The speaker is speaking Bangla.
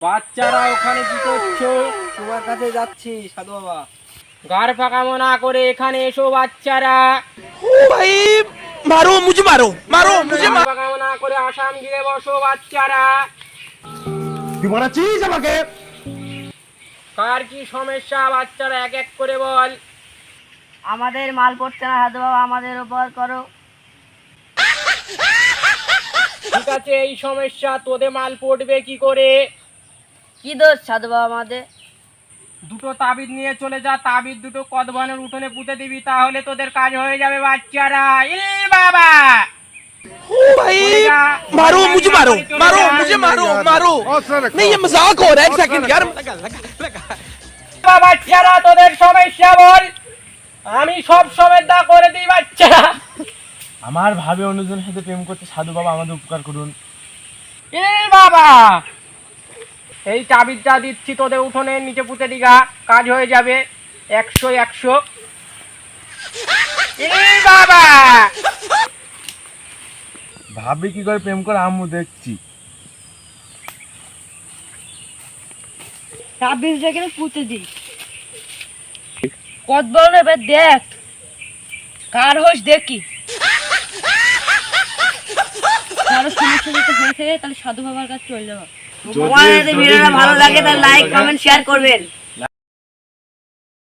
বাচ্চারা ওখানে কি করছো? তোমার কাছে যাচ্ছি সাধু বাবা। গাড় ফাঁকামো না করে এখানে এসো বাচ্চারা। ओ भाई मारो मुझे मारो मारो मुझे গাড় ফাঁকামো না করে আসাম গিরে বসো বাচ্চারা। মারাচ্ছিস আমাকে। কার কি সমস্যা বাচ্চারা এক এক করে বল। আমাদের মাল পড়ছে না সাধু বাবা, আমাদের উপর করো। ঠিক আছে, এই সমস্যা তোদের মাল পড়বে কি করে? কি দোষ সাধু বাবা আমাদের? দুটো তাবিজ নিয়ে চলে যা, তাবিজ দুটো কদবানের উঠোনে পুঁতে দিবি, তাহলে তোদের কাজ হয়ে যাবে বাচ্চারা। এ বাবা ओ भाई मारो मुझे मारो मारो मुझे मारो मारो नहीं ये मजाक हो रहा है। एक सेकंड यार বাচ্চারা তোদের সমস্যা বল, আমি সব সমস্যা করে দিই বাচ্চারা। আমার ভাবে অন্যজনের সাথে প্রেম করতে, সাধু বাবা আমাদের উপকার করুন। এ বাবা, এই তাবিজটা দিচ্ছি তোদের উঠোনে নিচে পুঁতে দিগা, কাজ হয়ে যাবে 100-100। এ বাবা, ভাবি কি করে প্রেম করে আম্মু দেখছি। তাবিজ যেখানে পুঁতে দিই কত বড় না, এবার দেখ কার হোস দেখি। কারো সমস্যা যদি হয়ে থাকে তাহলে সাধু বাবার কাছে চলে যাবো। যদি ভিডিওটা ভালো লাগে তাহলে লাইক কমেন্ট শেয়ার করবেন।